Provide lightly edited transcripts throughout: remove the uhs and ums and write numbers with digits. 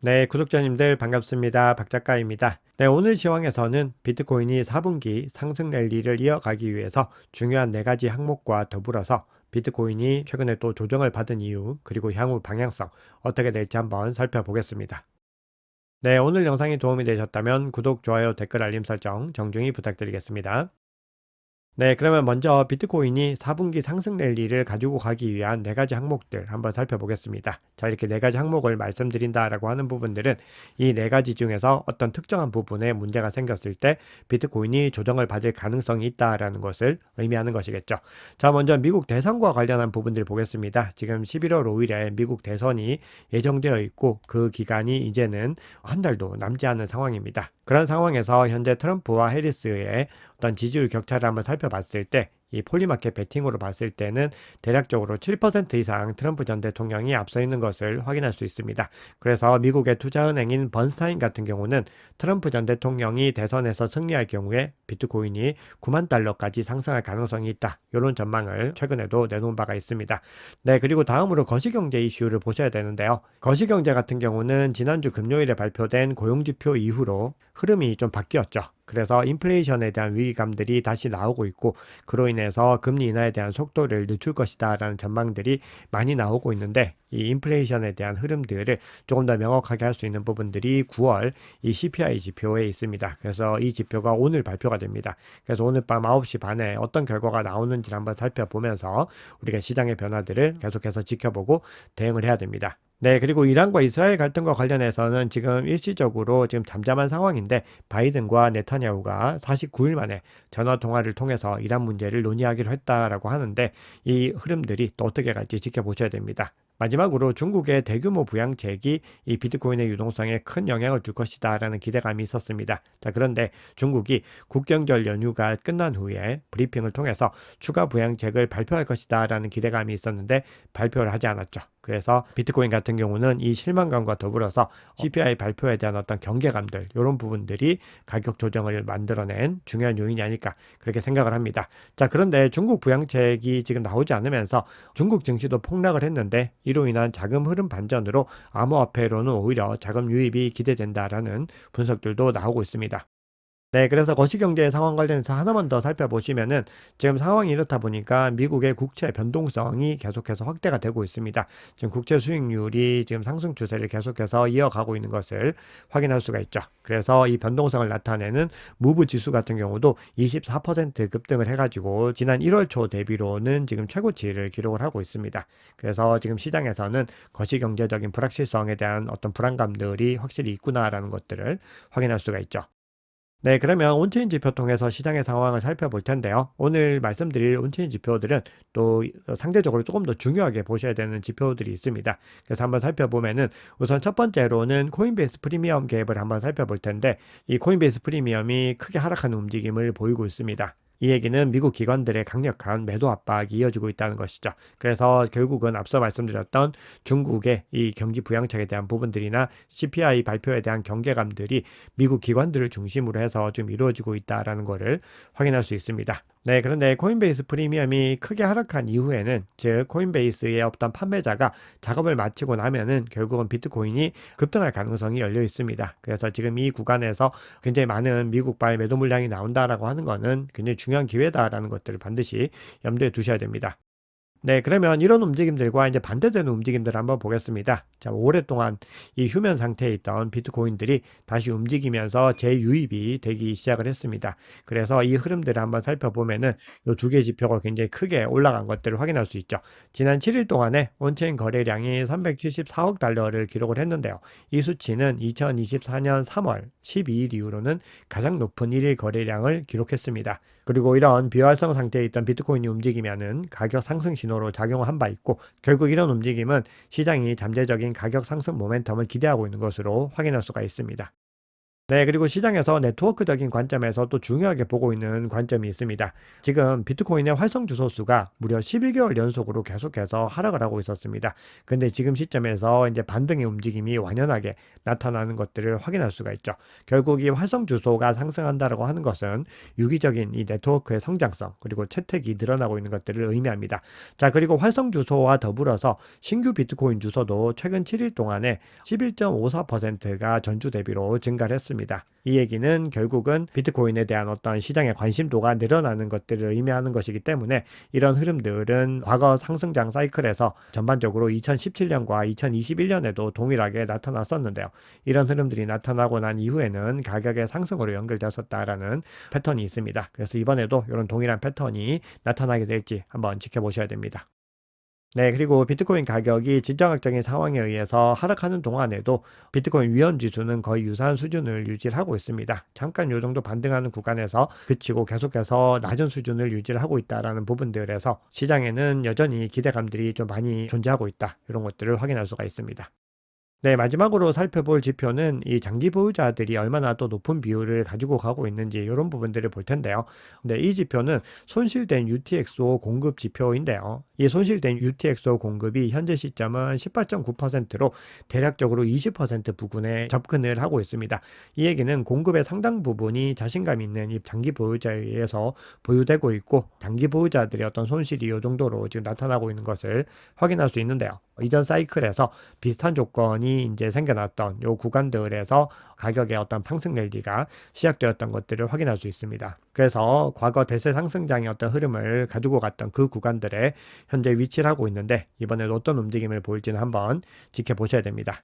네, 구독자님들 반갑습니다. 박 작가입니다. 네, 오늘 시황에서는 비트코인이 4분기 상승 랠리를 이어가기 위해서 중요한 4가지 항목과 더불어서 비트코인이 최근에 또 조정을 받은 이유, 그리고 향후 방향성 어떻게 될지 한번 살펴보겠습니다. 네, 오늘 영상이 도움이 되셨다면 구독, 좋아요, 댓글, 알림 설정 정중히 부탁드리겠습니다. 네, 그러면 먼저 비트코인이 4분기 상승 랠리를 가지고 가기 위한 4가지 항목들 한번 살펴보겠습니다. 자, 이렇게 4가지 항목을 말씀드린다라고 하는 부분들은 이 4가지 중에서 어떤 특정한 부분에 문제가 생겼을 때 비트코인이 조정을 받을 가능성이 있다라는 것을 의미하는 것이겠죠. 자, 먼저 미국 대선과 관련한 부분들 보겠습니다. 지금 11월 5일에 미국 대선이 예정되어 있고 그 기간이 이제는 한 달도 남지 않은 상황입니다. 그런 상황에서 현재 트럼프와 해리스의 어떤 지지율 격차를 한번 살펴봤을 때 이 폴리마켓 베팅으로 봤을 때는 대략적으로 7% 이상 트럼프 전 대통령이 앞서 있는 것을 확인할 수 있습니다. 그래서 미국의 투자은행인 번스타인 같은 경우는 트럼프 전 대통령이 대선에서 승리할 경우에 비트코인이 9만 달러까지 상승할 가능성이 있다. 이런 전망을 최근에도 내놓은 바가 있습니다. 네, 그리고 다음으로 거시경제 이슈를 보셔야 되는데요. 거시경제 같은 경우는 지난주 금요일에 발표된 고용지표 이후로 흐름이 좀 바뀌었죠. 그래서 인플레이션에 대한 위기감들이 다시 나오고 있고 그로 인해서 금리 인하에 대한 속도를 늦출 것이다 라는 전망들이 많이 나오고 있는데 이 인플레이션에 대한 흐름들을 조금 더 명확하게 할 수 있는 부분들이 9월 이 CPI 지표에 있습니다. 그래서 이 지표가 오늘 발표가 됩니다. 그래서 오늘 밤 9시 반에 어떤 결과가 나오는지 한번 살펴보면서 우리가 시장의 변화들을 계속해서 지켜보고 대응을 해야 됩니다. 네, 그리고 이란과 이스라엘 갈등과 관련해서는 지금 일시적으로 지금 잠잠한 상황인데 바이든과 네타냐후가 49일 만에 전화 통화를 통해서 이란 문제를 논의하기로 했다라고 하는데 이 흐름들이 또 어떻게 갈지 지켜보셔야 됩니다. 마지막으로 중국의 대규모 부양책이 이 비트코인의 유동성에 큰 영향을 줄 것이다라는 기대감이 있었습니다. 자, 그런데 중국이 국경절 연휴가 끝난 후에 브리핑을 통해서 추가 부양책을 발표할 것이다라는 기대감이 있었는데 발표를 하지 않았죠. 그래서 비트코인 같은 경우는 이 실망감과 더불어서 CPI 발표에 대한 어떤 경계감들 이런 부분들이 가격 조정을 만들어낸 중요한 요인이 아닐까 그렇게 생각을 합니다. 자, 그런데 중국 부양책이 지금 나오지 않으면서 중국 증시도 폭락을 했는데 이로 인한 자금 흐름 반전으로 암호화폐로는 오히려 자금 유입이 기대된다라는 분석들도 나오고 있습니다. 네, 그래서 거시경제 상황 관련해서 하나만 더 살펴보시면은 지금 상황이 이렇다 보니까 미국의 국채 변동성이 계속해서 확대가 되고 있습니다. 지금 국채 수익률이 지금 상승 추세를 계속해서 이어가고 있는 것을 확인할 수가 있죠. 그래서 이 변동성을 나타내는 무브 지수 같은 경우도 24% 급등을 해가지고 지난 1월 초 대비로는 지금 최고치를 기록을 하고 있습니다. 그래서 지금 시장에서는 거시경제적인 불확실성에 대한 어떤 불안감들이 확실히 있구나라는 것들을 확인할 수가 있죠. 네, 그러면 온체인 지표 통해서 시장의 상황을 살펴볼 텐데요. 오늘 말씀드릴 온체인 지표들은 또 상대적으로 조금 더 중요하게 보셔야 되는 지표들이 있습니다. 그래서 한번 살펴보면은 우선 첫 번째로는 코인베이스 프리미엄 갭을 한번 살펴볼 텐데 이 코인베이스 프리미엄이 크게 하락하는 움직임을 보이고 있습니다. 이 얘기는 미국 기관들의 강력한 매도 압박이 이어지고 있다는 것이죠. 그래서 결국은 앞서 말씀드렸던 중국의 이 경기 부양책에 대한 부분들이나 CPI 발표에 대한 경계감들이 미국 기관들을 중심으로 해서 좀 이루어지고 있다라는 것을 확인할 수 있습니다. 네, 그런데 코인베이스 프리미엄이 크게 하락한 이후에는 즉 코인베이스의 어떤 판매자가 작업을 마치고 나면은 결국은 비트코인이 급등할 가능성이 열려 있습니다. 그래서 지금 이 구간에서 굉장히 많은 미국발 매도 물량이 나온다라고 하는 것은 굉장히 중요한 기회다라는 것들을 반드시 염두에 두셔야 됩니다. 네, 그러면 이런 움직임들과 이제 반대되는 움직임들을 한번 보겠습니다. 자, 오랫동안 이 휴면 상태에 있던 비트코인들이 다시 움직이면서 재유입이 되기 시작을 했습니다. 그래서 이 흐름들을 한번 살펴보면은 이 두 개 지표가 굉장히 크게 올라간 것들을 확인할 수 있죠. 지난 7일 동안에 온체인 거래량이 374억 달러를 기록을 했는데요. 이 수치는 2024년 3월 12일 이후로는 가장 높은 1일 거래량을 기록했습니다. 그리고 이런 비활성 상태에 있던 비트코인이 움직이면은 가격 상승 신호로 작용을 한 바 있고 결국 이런 움직임은 시장이 잠재적인 가격 상승 모멘텀을 기대하고 있는 것으로 확인할 수가 있습니다. 네, 그리고 시장에서 네트워크적인 관점에서 또 중요하게 보고 있는 관점이 있습니다. 지금 비트코인의 활성 주소 수가 무려 11개월 연속으로 계속해서 하락을 하고 있었습니다. 근데 지금 시점에서 이제 반등의 움직임이 완연하게 나타나는 것들을 확인할 수가 있죠. 결국 이 활성 주소가 상승한다라고 하는 것은 유기적인 이 네트워크의 성장성 그리고 채택이 늘어나고 있는 것들을 의미합니다. 자, 그리고 활성 주소와 더불어서 신규 비트코인 주소도 최근 7일 동안에 11.54%가 전주 대비로 증가를 했습니다. 이 얘기는 결국은 비트코인에 대한 어떤 시장의 관심도가 늘어나는 것들을 의미하는 것이기 때문에 이런 흐름들은 과거 상승장 사이클에서 전반적으로 2017년과 2021년에도 동일하게 나타났었는데요. 이런 흐름들이 나타나고 난 이후에는 가격의 상승으로 연결되었었다라는 패턴이 있습니다. 그래서 이번에도 이런 동일한 패턴이 나타나게 될지 한번 지켜보셔야 됩니다. 네, 그리고 비트코인 가격이 지정학적인 상황에 의해서 하락하는 동안에도 비트코인 위험 지수는 거의 유사한 수준을 유지하고 있습니다. 잠깐 요 정도 반등하는 구간에서 그치고 계속해서 낮은 수준을 유지하고 있다라는 부분들에서 시장에는 여전히 기대감들이 좀 많이 존재하고 있다. 이런 것들을 확인할 수가 있습니다. 네, 마지막으로 살펴볼 지표는 이 장기 보유자들이 얼마나 또 높은 비율을 가지고 가고 있는지 이런 부분들을 볼 텐데요. 근데 이 지표는 손실된 UTXO 공급 지표인데요. 이 손실된 UTXO 공급이 현재 시점은 18.9%로 대략적으로 20% 부근에 접근을 하고 있습니다. 이 얘기는 공급의 상당 부분이 자신감 있는 이 장기 보유자에 의해서 보유되고 있고 장기 보유자들의 어떤 손실이 이 정도로 지금 나타나고 있는 것을 확인할 수 있는데요. 이전 사이클에서 비슷한 조건이 이제 생겨났던 요 구간들에서 가격의 어떤 상승 랠리가 시작되었던 것들을 확인할 수 있습니다. 그래서 과거 대세 상승장의 어떤 흐름을 가지고 갔던 그 구간들에 현재 위치를 하고 있는데 이번에도 어떤 움직임을 보일지는 한번 지켜보셔야 됩니다.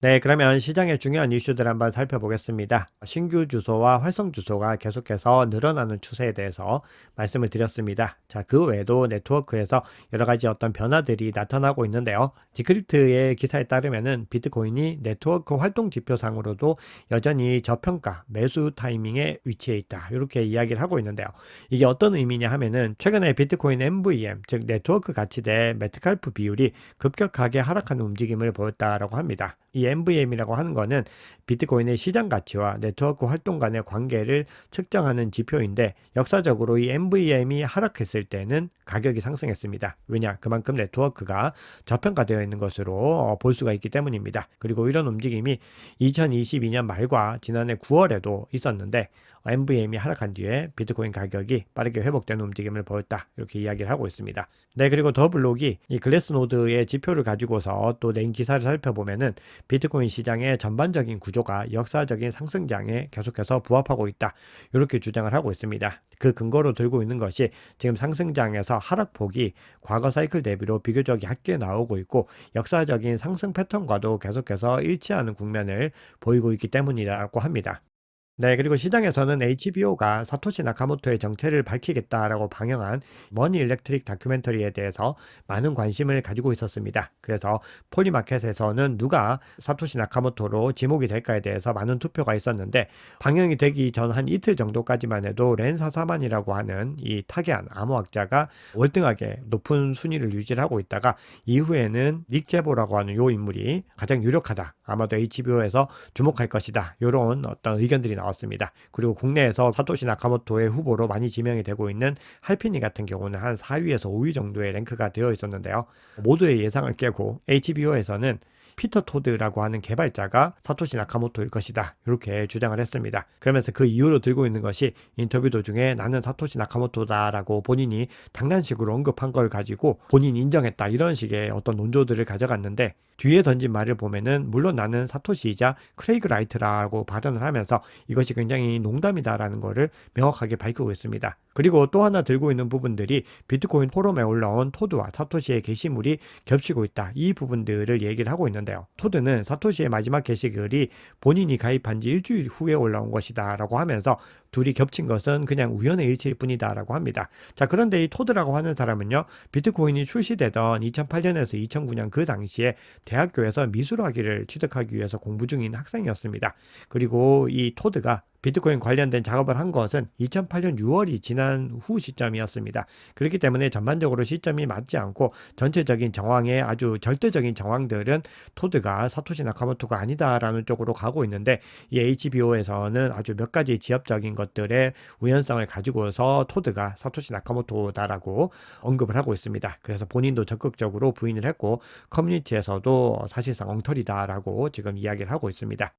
네, 그러면 시장의 중요한 이슈들 한번 살펴보겠습니다. 신규 주소와 활성 주소가 계속해서 늘어나는 추세에 대해서 말씀을 드렸습니다. 자, 그 외에도 네트워크에서 여러 가지 어떤 변화들이 나타나고 있는데요. 디크립트의 기사에 따르면은 비트코인이 네트워크 활동 지표상으로도 여전히 저평가 매수 타이밍에 위치해 있다. 이렇게 이야기를 하고 있는데요. 이게 어떤 의미냐 하면은 최근에 비트코인 MVM, 즉 네트워크 가치대 메트칼프 비율이 급격하게 하락하는 움직임을 보였다라고 합니다. 이 MVM이라고 하는 거는 비트코인의 시장 가치와 네트워크 활동 간의 관계를 측정하는 지표인데 역사적으로 이 MVM이 하락했을 때는 가격이 상승했습니다. 왜냐? 그만큼 네트워크가 저평가되어 있는 것으로 볼 수가 있기 때문입니다. 그리고 이런 움직임이 2022년 말과 지난해 9월에도 있었는데 MVM이 하락한 뒤에 비트코인 가격이 빠르게 회복되는 움직임을 보였다. 이렇게 이야기를 하고 있습니다. 네, 그리고 더 블록이 이 글래스노드의 지표를 가지고서 또 낸 기사를 살펴보면은 비트코인 시장의 전반적인 구조가 역사적인 상승장에 계속해서 부합하고 있다. 이렇게 주장을 하고 있습니다. 그 근거로 들고 있는 것이 지금 상승장에서 하락폭이 과거 사이클 대비로 비교적 얕게 나오고 있고 역사적인 상승 패턴과도 계속해서 일치하는 국면을 보이고 있기 때문이라고 합니다. 네, 그리고 시장에서는 HBO가 사토시 나카모토의 정체를 밝히겠다라고 방영한 머니 일렉트릭 다큐멘터리에 대해서 많은 관심을 가지고 있었습니다. 그래서 폴리마켓에서는 누가 사토시 나카모토로 지목이 될까에 대해서 많은 투표가 있었는데 방영이 되기 전 한 이틀 정도까지만 해도 렌 사사만이라고 하는 이 타계한 암호학자가 월등하게 높은 순위를 유지하고 있다가 이후에는 닉 제보라고 하는 요 인물이 가장 유력하다. 아마도 HBO에서 주목할 것이다. 이런 어떤 의견들이 나왔습니다. 그리고 국내에서 사토시 나카모토의 후보로 많이 지명이 되고 있는 할피니 같은 경우는 한 4위에서 5위 정도의 랭크가 되어 있었는데요. 모두의 예상을 깨고 HBO에서는 피터 토드라고 하는 개발자가 사토시 나카모토일 것이다. 이렇게 주장을 했습니다. 그러면서 그 이유로 들고 있는 것이 인터뷰 도중에 나는 사토시 나카모토다라고 본인이 장난식으로 언급한 걸 가지고 본인이 인정했다. 이런 식의 어떤 논조들을 가져갔는데 뒤에 던진 말을 보면은 물론 나는 사토시이자 크레이그 라이트라고 발언을 하면서 이것이 굉장히 농담이다라는 것을 명확하게 밝히고 있습니다. 그리고 또 하나 들고 있는 부분들이 비트코인 포럼에 올라온 토드와 사토시의 게시물이 겹치고 있다. 이 부분들을 얘기를 하고 있는데요. 토드는 사토시의 마지막 게시글이 본인이 가입한 지 일주일 후에 올라온 것이다 라고 하면서 둘이 겹친 것은 그냥 우연의 일치일 뿐이다 라고 합니다. 자, 그런데 이 토드라고 하는 사람은요, 비트코인이 출시되던 2008년에서 2009년 그 당시에 대학교에서 미술학위를 취득하기 위해서 공부 중인 학생이었습니다. 그리고 이 토드가 비트코인 관련된 작업을 한 것은 2008년 6월이 지난 후 시점이었습니다. 그렇기 때문에 전반적으로 시점이 맞지 않고 전체적인 정황의 아주 절대적인 정황들은 토드가 사토시 나카모토가 아니다라는 쪽으로 가고 있는데, 이 HBO에서는 아주 몇 가지 지엽적인 것들의 우연성을 가지고서 토드가 사토시 나카모토다라고 언급을 하고 있습니다. 그래서 본인도 적극적으로 부인을 했고 커뮤니티에서도 사실상 엉터리다라고 지금 이야기를 하고 있습니다.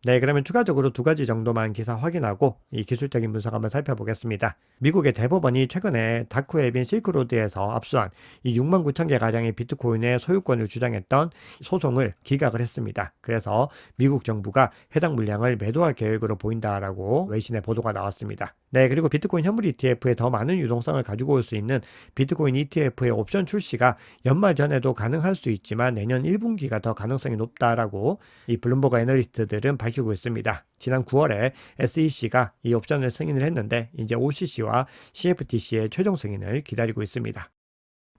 네, 그러면 추가적으로 두 가지 정도만 기사 확인하고 이 기술적인 분석 한번 살펴보겠습니다. 미국의 대법원이 최근에 다크웹인 실크로드에서 압수한 이 6만 9천 개 가량의 비트코인의 소유권을 주장했던 소송을 기각을 했습니다. 그래서 미국 정부가 해당 물량을 매도할 계획으로 보인다라고 외신의 보도가 나왔습니다. 네, 그리고 비트코인 현물 ETF에 더 많은 유동성을 가지고 올 수 있는 비트코인 ETF의 옵션 출시가 연말 전에도 가능할 수 있지만 내년 1분기가 더 가능성이 높다라고 이 블룸버그 애널리스트들은 밝히고 있습니다. 지난 9월에 SEC가 이 옵션을 승인을 했는데 이제 OCC와 CFTC의 최종 승인을 기다리고 있습니다.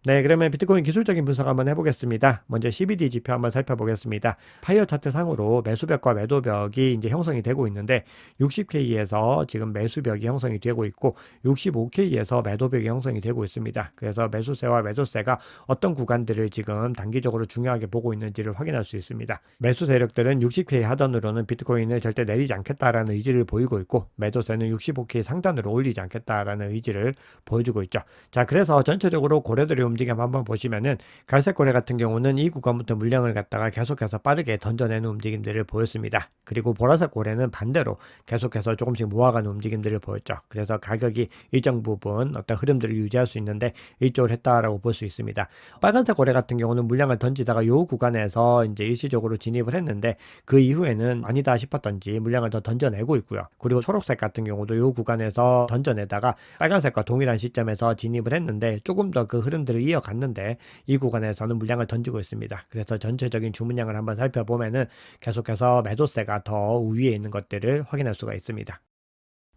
네, 그러면 비트코인 기술적인 분석 한번 해보겠습니다. 먼저 CBD 지표 한번 살펴보겠습니다. 파이어 차트 상으로 매수벽과 매도벽이 이제 형성이 되고 있는데 60K에서 지금 매수벽이 형성이 되고 있고 65K에서 매도벽이 형성이 되고 있습니다. 그래서 매수세와 매도세가 어떤 구간들을 지금 단기적으로 중요하게 보고 있는지를 확인할 수 있습니다. 매수 세력들은 60K 하단으로는 비트코인을 절대 내리지 않겠다라는 의지를 보이고 있고, 매도세는 65K 상단으로 올리지 않겠다라는 의지를 보여주고 있죠. 자, 그래서 전체적으로 고래들이 움직임 한번 보시면은 갈색 고래 같은 경우는 이 구간부터 물량을 갖다가 계속해서 빠르게 던져내는 움직임들을 보였습니다. 그리고 보라색 고래는 반대로 계속해서 조금씩 모아가는 움직임들을 보였죠. 그래서 가격이 일정 부분 어떤 흐름들을 유지할 수 있는데 일조를 했다라고 볼 수 있습니다. 빨간색 고래 같은 경우는 물량을 던지다가 요 구간에서 이제 일시적으로 진입을 했는데 그 이후에는 아니다 싶었던지 물량을 더 던져내고 있고요. 그리고 초록색 같은 경우도 요 구간에서 던져내다가 빨간색과 동일한 시점에서 진입을 했는데 조금 더 그 흐름들을 이어갔는데 이 구간에서는 물량을 던지고 있습니다. 그래서 전체적인 주문량을 한번 살펴보면은 계속해서 매도세가 더 우위에 있는 것들을 확인할 수가 있습니다.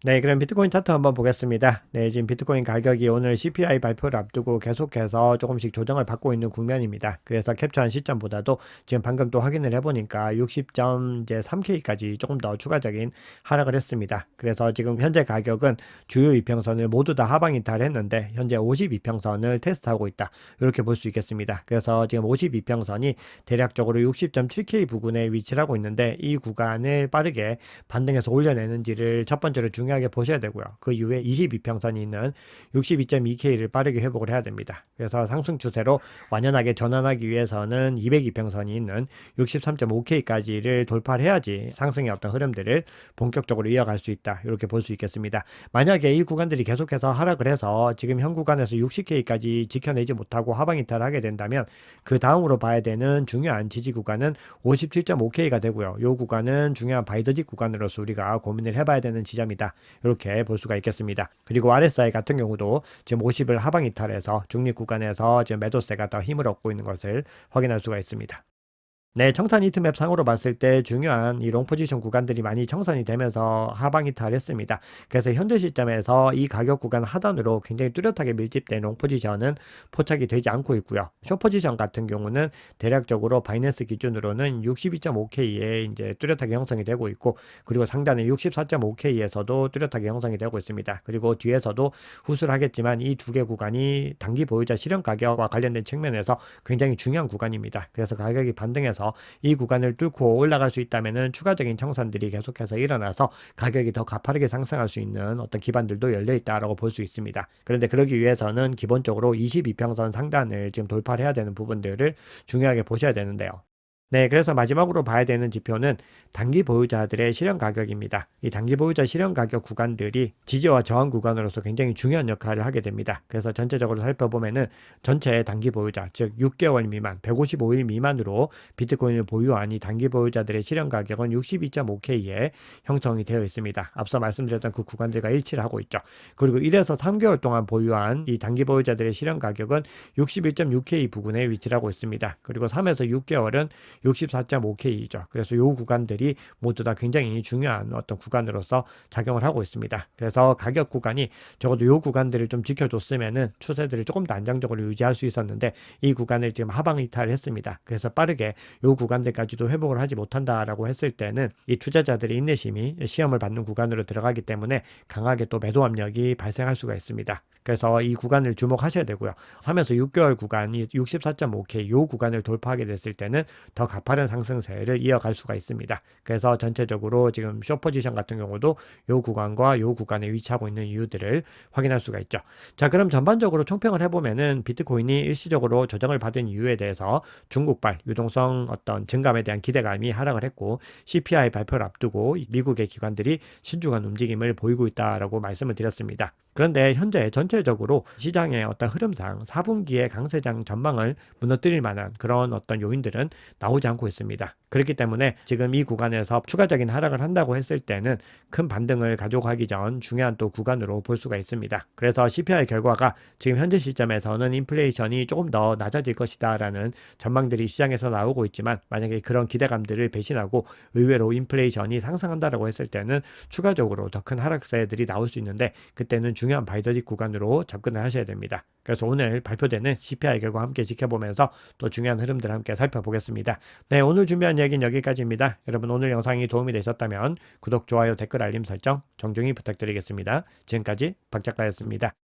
네, 그럼 비트코인 차트 한번 보겠습니다. 네, 지금 비트코인 가격이 오늘 CPI 발표를 앞두고 계속해서 조금씩 조정을 받고 있는 국면입니다. 그래서 캡처한 시점보다도 지금 방금 또 확인을 해보니까 60.3K까지 조금 더 추가적인 하락을 했습니다. 그래서 지금 현재 가격은 주요 이평선을 모두 다 하방 이탈했는데 현재 52평선을 테스트하고 있다, 이렇게 볼 수 있겠습니다. 그래서 지금 52평선이 대략적으로 60.7K 부근에 위치를 하고 있는데 이 구간을 빠르게 반등해서 올려내는지를 첫 번째로 중요하게 보셔야 되고요. 그 이후에 22평선이 있는 62.2K를 빠르게 회복을 해야 됩니다. 그래서 상승 추세로 완연하게 전환하기 위해서는 202평선이 있는 63.5K까지를 돌파를 해야지 상승의 어떤 흐름들을 본격적으로 이어갈 수 있다, 이렇게 볼 수 있겠습니다. 만약에 이 구간들이 계속해서 하락을 해서 지금 현 구간에서 60K까지 지켜내지 못하고 하방 이탈을 하게 된다면 그 다음으로 봐야 되는 중요한 지지 구간은 57.5K가 되고요. 이 구간은 중요한 바이더딕 구간으로서 우리가 고민을 해봐야 되는 지점이다, 이렇게 볼 수가 있겠습니다. 그리고 RSI 같은 경우도 지금 50을 하방 이탈해서 중립 구간에서 지금 매도세가 더 힘을 얻고 있는 것을 확인할 수가 있습니다. 네, 청산 히트맵 상으로 봤을 때 중요한 이 롱포지션 구간들이 많이 청산이 되면서 하방 이탈했습니다. 그래서 현재 시점에서 이 가격 구간 하단으로 굉장히 뚜렷하게 밀집된 롱포지션은 포착이 되지 않고 있고요. 숏포지션 같은 경우는 대략적으로 바이낸스 기준으로는 62.5K에 이제 뚜렷하게 형성이 되고 있고, 그리고 상단은 64.5K에서도 뚜렷하게 형성이 되고 있습니다. 그리고 뒤에서도 후수를 하겠지만 이 두 개 구간이 단기 보유자 실현 가격과 관련된 측면에서 굉장히 중요한 구간입니다. 그래서 가격이 반등해서 이 구간을 뚫고 올라갈 수 있다면은 추가적인 청산들이 계속해서 일어나서 가격이 더 가파르게 상승할 수 있는 어떤 기반들도 열려 있다라고 볼 수 있습니다. 그런데 그러기 위해서는 기본적으로 22평선 상단을 지금 돌파를 해야 되는 부분들을 중요하게 보셔야 되는데요. 네, 그래서 마지막으로 봐야 되는 지표는 단기 보유자들의 실현 가격입니다. 이 단기 보유자 실현 가격 구간들이 지지와 저항 구간으로서 굉장히 중요한 역할을 하게 됩니다. 그래서 전체적으로 살펴보면은 전체 단기 보유자, 즉 6개월 미만, 155일 미만으로 비트코인을 보유한 이 단기 보유자들의 실현 가격은 62.5K에 형성이 되어 있습니다. 앞서 말씀드렸던 그 구간들과 일치를 하고 있죠. 그리고 1에서 3개월 동안 보유한 이 단기 보유자들의 실현 가격은 61.6K 부근에 위치를 하고 있습니다. 그리고 3에서 6개월은 64.5K이죠. 그래서 이 구간들이 모두 다 굉장히 중요한 어떤 구간으로서 작용을 하고 있습니다. 그래서 가격 구간이 적어도 이 구간들을 좀 지켜줬으면은 추세들을 조금 더 안정적으로 유지할 수 있었는데 이 구간을 지금 하방 이탈을 했습니다. 그래서 빠르게 이 구간들까지도 회복을 하지 못한다라고 했을 때는 이 투자자들의 인내심이 시험을 받는 구간으로 들어가기 때문에 강하게 또 매도 압력이 발생할 수가 있습니다. 그래서 이 구간을 주목하셔야 되고요. 3에서 6개월 구간이 64.5K 이 구간을 돌파하게 됐을 때는 더 가파른 상승세를 이어갈 수가 있습니다. 그래서 전체적으로 지금 숏 포지션 같은 경우도 이 구간과 이 구간에 위치하고 있는 이유들을 확인할 수가 있죠. 자, 그럼 전반적으로 총평을 해보면은 비트코인이 일시적으로 조정을 받은 이유에 대해서 중국발 유동성 어떤 증감에 대한 기대감이 하락을 했고 CPI 발표를 앞두고 미국의 기관들이 신중한 움직임을 보이고 있다라고 말씀을 드렸습니다. 그런데 현재 전체적으로 시장의 어떤 흐름상 4분기의 강세장 전망을 무너뜨릴 만한 그런 어떤 요인들은 나오지 않고 있습니다. 그렇기 때문에 지금 이 구간에서 추가적인 하락을 한다고 했을 때는 큰 반등을 가져가기 전 중요한 또 구간으로 볼 수가 있습니다. 그래서 CPI 결과가 지금 현재 시점에서는 인플레이션이 조금 더 낮아질 것이다라는 전망들이 시장에서 나오고 있지만 만약에 그런 기대감들을 배신하고 의외로 인플레이션이 상승한다라고 했을 때는 추가적으로 더 큰 하락세들이 나올 수 있는데 그때는 중요한 바이더딕 구간으로 접근을 하셔야 됩니다. 그래서 오늘 발표되는 CPI 결과 함께 지켜보면서 또 중요한 흐름들을 함께 살펴보겠습니다. 네, 오늘 준비한 얘기는 여기까지입니다. 여러분 오늘 영상이 도움이 되셨다면 구독, 좋아요, 댓글, 알림 설정 정중히 부탁드리겠습니다. 지금까지 박 작가였습니다.